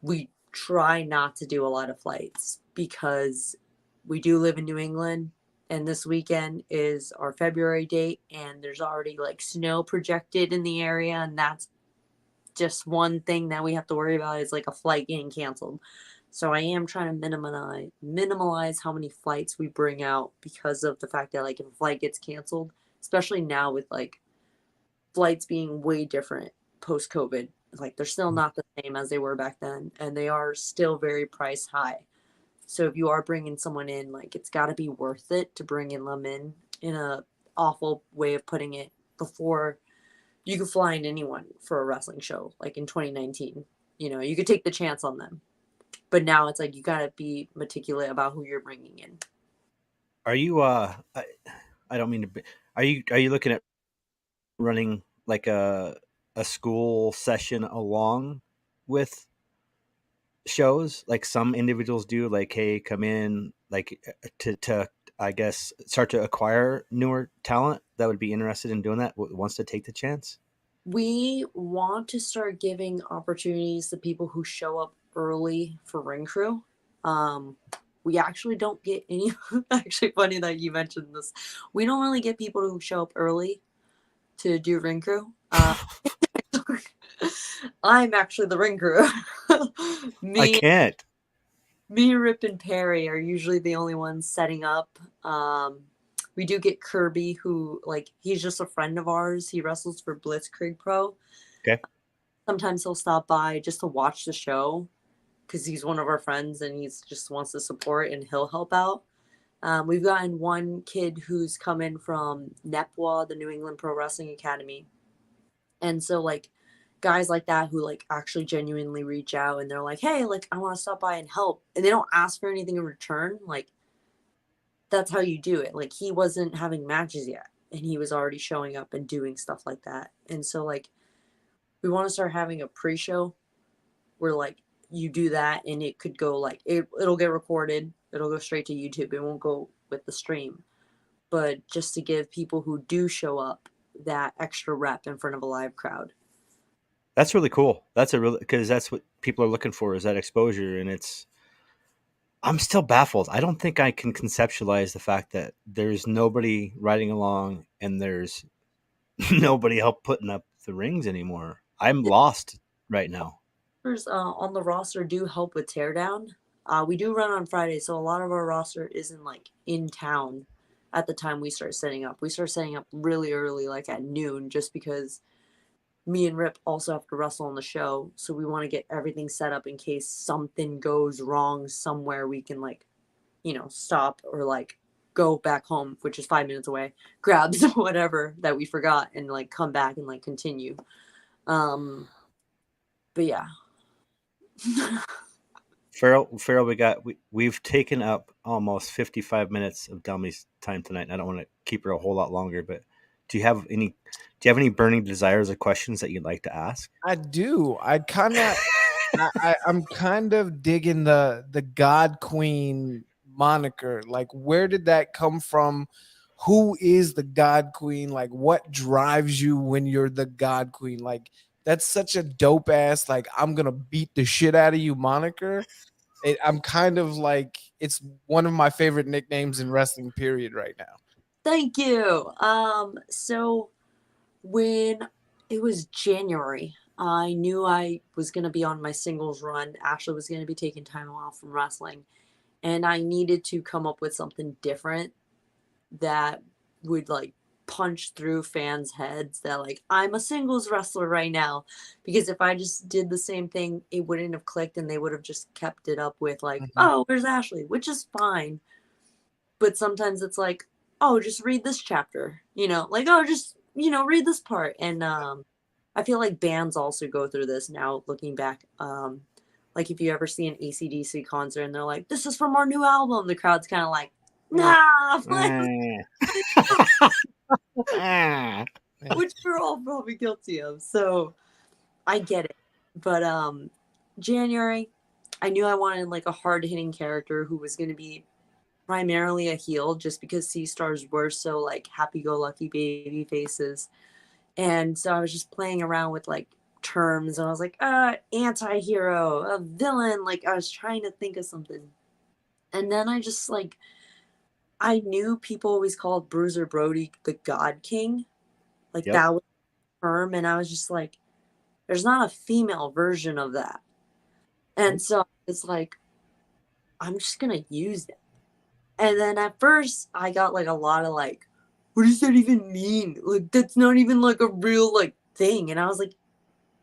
We try not to do a lot of flights because we do live in New England, and this weekend is our February date, and there's already like snow projected in the area, and that's just one thing that we have to worry about is like a flight getting canceled. So I am trying to minimize how many flights we bring out because of the fact that like if a flight gets canceled, especially now with like flights being way different post COVID, like they're still not the same as they were back then, and they are still very price high. So if you are bringing someone in, like it's got to be worth it to bring them in a awful way of putting it before you could fly in anyone for a wrestling show like in 2019. You know, you could take the chance on them. But now it's like you got to be meticulous about who you're bringing in. Are you I don't mean to be, are you looking at running like a school session along with shows like some individuals do, like hey come in like to I guess start to acquire newer talent that would be interested in doing that, wants to take the chance? We want to start giving opportunities to people who show up early for ring crew. We actually don't get any. Actually, funny that you mentioned this. We don't really get people who show up early to do ring crew. I'm actually the ring crew. I can't. Me, Rip, and Perry are usually the only ones setting up. We do get Kirby, who like he's just a friend of ours. He wrestles for Blitzkrieg Pro. Okay. Sometimes he'll stop by just to watch the show because he's one of our friends and he's just wants to support and he'll help out. We've gotten one kid who's coming from NEPWA, the New England Pro Wrestling Academy. And so like guys like that who like actually genuinely reach out and they're like, hey, like I want to stop by and help. And they don't ask for anything in return. Like that's how you do it. Like he wasn't having matches yet and he was already showing up and doing stuff like that. And so like we want to start having a pre-show where like you do that and it could go like it'll get recorded. It'll go straight to YouTube. It won't go with the stream. But just to give people who do show up that extra rep in front of a live crowd. That's really cool. That's a really, because that's what people are looking for, is that exposure. And I'm still baffled. I don't think I can conceptualize the fact that there's nobody riding along and there's nobody help putting up the rings anymore. I'm lost right now. On the roster do help with teardown. We do run on Friday, so a lot of our roster isn't like in town at the time we start setting up. We start setting up really early, like at noon, just because me and Rip also have to wrestle on the show. So we want to get everything set up in case something goes wrong somewhere. We can like, you know, stop or like go back home, which is 5 minutes away, grab some whatever that we forgot and like come back and like continue. But yeah. Farrell, we've taken up almost 55 minutes of Delmi's time tonight. And I don't want to keep her a whole lot longer, but do you have any burning desires or questions that you'd like to ask? I do. I'm kind of digging the God Queen moniker. Like, where did that come from? Who is the God Queen? Like, what drives you when you're the God Queen? Like, that's such a dope ass, like, I'm gonna beat the shit out of you moniker. I'm kind of like, it's one of my favorite nicknames in wrestling, period, right now. Thank you. So when it was January, I knew I was going to be on my singles run. Ashley was going to be taking time off from wrestling, and I needed to come up with something different that would like punch through fans' heads that like I'm a singles wrestler right now, because if I just did the same thing, it wouldn't have clicked and they would have just kept it up with like, oh, where's Ashley, which is fine. But sometimes it's like, oh, just read this chapter, you know, like, oh, just, you know, read this part. And I feel like bands also go through this now looking back. Like if you ever see an AC/DC concert and they're like, this is from our new album, the crowd's kind of like, nah, which we're all probably guilty of. So I get it. But January, I knew I wanted like a hard hitting character who was going to be primarily a heel, just because Sea Stars were so like happy go lucky baby faces. And so I was just playing around with like terms and I was like, anti-hero, a villain. Like I was trying to think of something. And then I just like, I knew people always called Bruiser Brody the God King. Like that was the term. And I was just like, there's not a female version of that. And so it's like, I'm just gonna use it. And then at first I got like a lot of like, what does that even mean? Like that's not even like a real like thing. And I was like,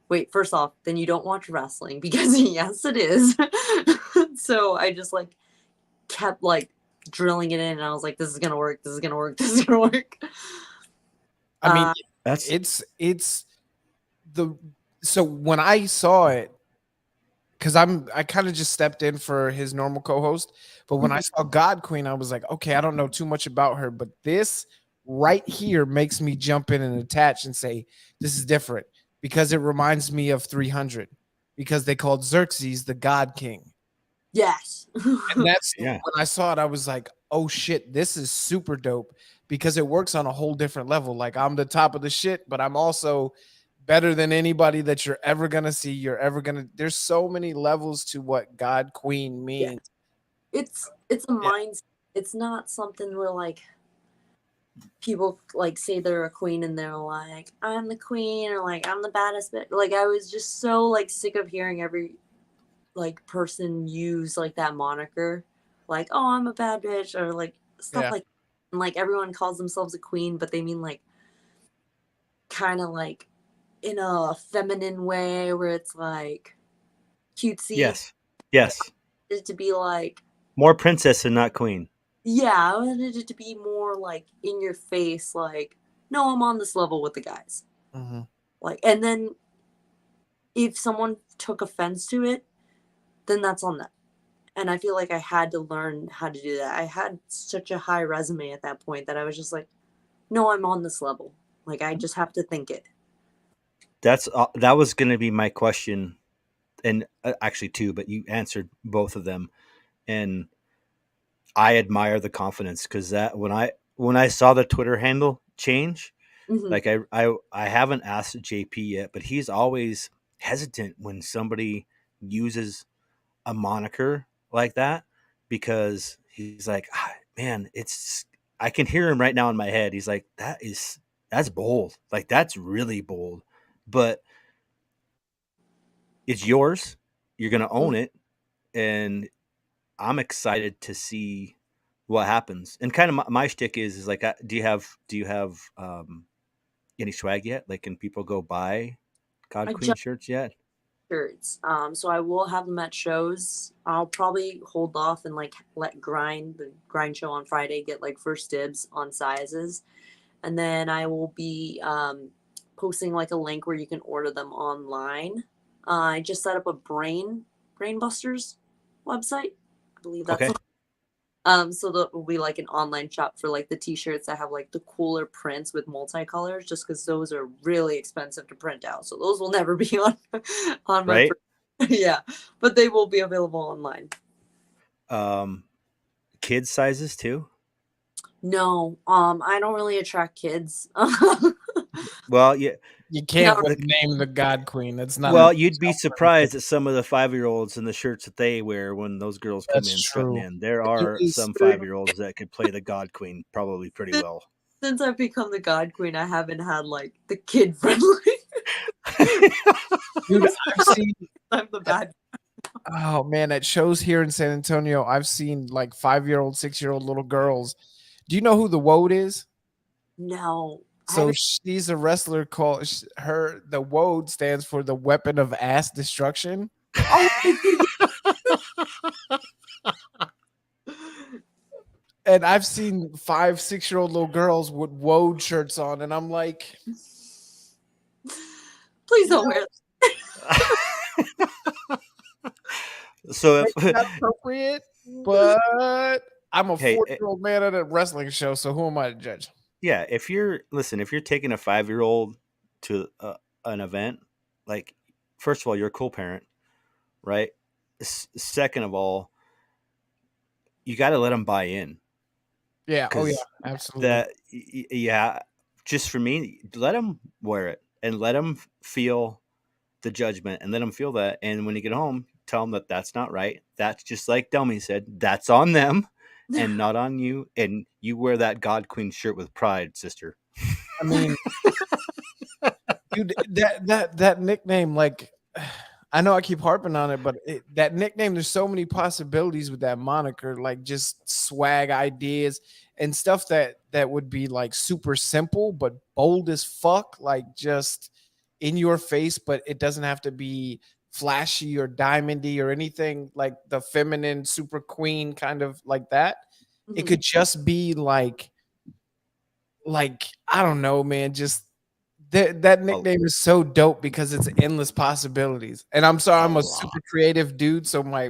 wait, first off, then you don't watch wrestling because yes, it is. So I just like kept like drilling it in, and I was like, this is gonna work. This is gonna work. This is gonna work. I mean, it's the so when I saw it, because I kind of just stepped in for his normal co-host, but when I saw God Queen, I was like, okay, I don't know too much about her, but this right here makes me jump in and attach and say this is different because it reminds me of 300 because they called Xerxes the God King. Yes. And that's when I saw it, I was like, oh shit, this is super dope because it works on a whole different level. Like I'm the top of the shit, but I'm also better than anybody that you're ever gonna see. There's so many levels to what God Queen means. Yeah. It's a mindset. It's not something where like people like say they're a queen and they're like, I'm the queen, or like I'm the baddest bitch. Like I was just so like sick of hearing every like person use like that moniker, like, oh, I'm a bad bitch, or like stuff like, and like everyone calls themselves a queen, but they mean like kind of like in a feminine way where it's like cutesy. Yes. It to be like More princess and not queen. Yeah, I wanted it to be more like in your face, like, no, I'm on this level with the guys. Like, and then if someone took offense to it, then that's on them. And I feel like I had to learn how to do that. I had such a high resume at that point that I was just like, no, I'm on this level. Like, I just have to think it. That was going to be my question, and actually two, but you answered both of them, and I admire the confidence because that when I saw the Twitter handle change, like I haven't asked JP yet, but he's always hesitant when somebody uses a moniker like that because he's like, man, I can hear him right now in my head. He's like, that's bold. Like that's really bold, but it's yours. You're going to own it. And I'm excited to see what happens. And kind of my shtick is like, do you have any swag yet? Like, can people go buy God Queen shirts yet? Shirts. So I will have them at shows. I'll probably hold off and like let the grind show on Friday get like first dibs on sizes, and then I will be posting like a link where you can order them online. I just set up a Brainbusters website. I believe that's so that will be like an online shop for like the t-shirts that have like the cooler prints with multicolors, just because those are really expensive to print out. So those will never be on my yeah, but they will be available online. Kids sizes too? No, I don't really attract kids. Well, yeah. You can't name the God Queen. That's not. Well, you'd be surprised at some of the 5-year-olds and the shirts that they wear when those girls come in strutting in. There are some 5-year-olds that could play the God Queen probably pretty well. Since I've become the God Queen, I haven't had like the kid friendly. Dude, I've seen. I'm the bad. Oh man, at shows here in San Antonio, I've seen like 5-year-old, 6-year-old little girls. Do you know who the Woad is? No. So she's a wrestler called the Woad stands for the weapon of ass destruction. Oh, and I've seen 5-6-year-old little girls with Woad shirts on, and I'm like, please don't wear it. So it's not appropriate, but I'm a 40-year-old man at a wrestling show, so who am I to judge? Yeah, if you're taking a 5-year-old to an event, like, first of all, you're a cool parent, right? Second of all, you got to let them buy in. Yeah. Oh yeah, absolutely. Just for me, let them wear it and let them feel the judgment and let them feel that. And when you get home, tell them that that's not right. That's just like Delmi said, that's on them and not on you. And you wear that God Queen shirt with pride, sister. I mean, dude, that nickname, like, I know I keep harping on it, but that nickname, there's so many possibilities with that moniker, like just swag ideas and stuff that would be like super simple but bold as fuck, like just in your face, but it doesn't have to be flashy or diamondy or anything like the feminine super queen kind of like that. It Mhm. could just be like I don't know, man, just that nickname is so dope because it's endless possibilities. And I'm sorry, I'm a super creative dude, so my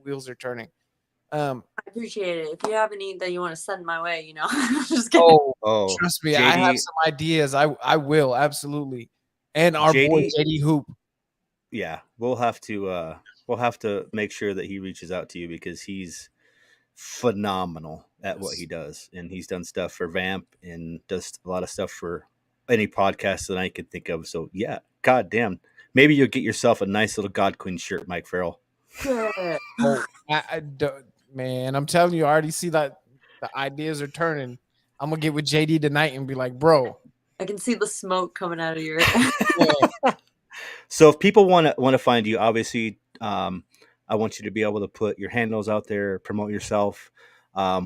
wheels are turning. I appreciate it. If you have any that you want to send my way, just kidding. Trust me, I have JD, some ideas. I will absolutely. And our boy JD, JD Hoop. yeah, we'll have to make sure that he reaches out to you because he's phenomenal at what he does, and he's done stuff for Vamp and does a lot of stuff for any podcast that I can think of. So yeah, goddamn, maybe you'll get yourself a nice little God Queen shirt, Mike Farrell. Oh, I don't, man, I'm telling you, I already see that the ideas are turning. I'm gonna get with JD tonight and be like, bro. I can see the smoke coming out of your. So if people want to find you, obviously, I want you to be able to put your handles out there, promote yourself,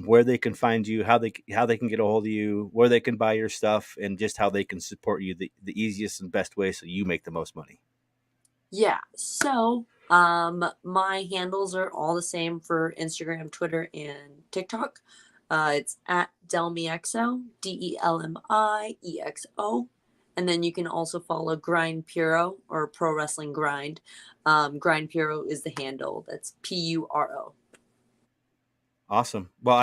where they can find you, how they can get a hold of you, where they can buy your stuff, and just how they can support you the easiest and best way so you make the most money. Yeah. So, my handles are all the same for Instagram, Twitter, and TikTok. It's at Delmi Exo, DELMIEXO. And then you can also follow Grind Puro or Pro Wrestling Grind. Grind Puro is the handle. That's PURO. Awesome. Well,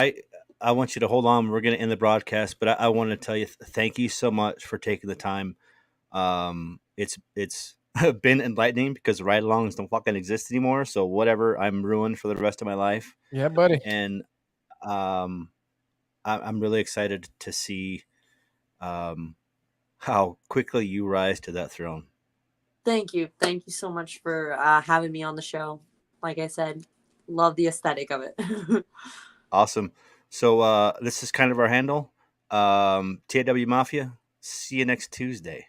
I want you to hold on. We're going to end the broadcast, but I want to tell you thank you so much for taking the time. It's been enlightening because ride-alongs don't fucking exist anymore. So whatever, I'm ruined for the rest of my life. Yeah, buddy. And I'm really excited to see how quickly you rise to that throne. Thank you. Thank you so much for having me on the show. Like I said, love the aesthetic of it. Awesome. So this is kind of our handle. TAW Mafia. See you next Tuesday.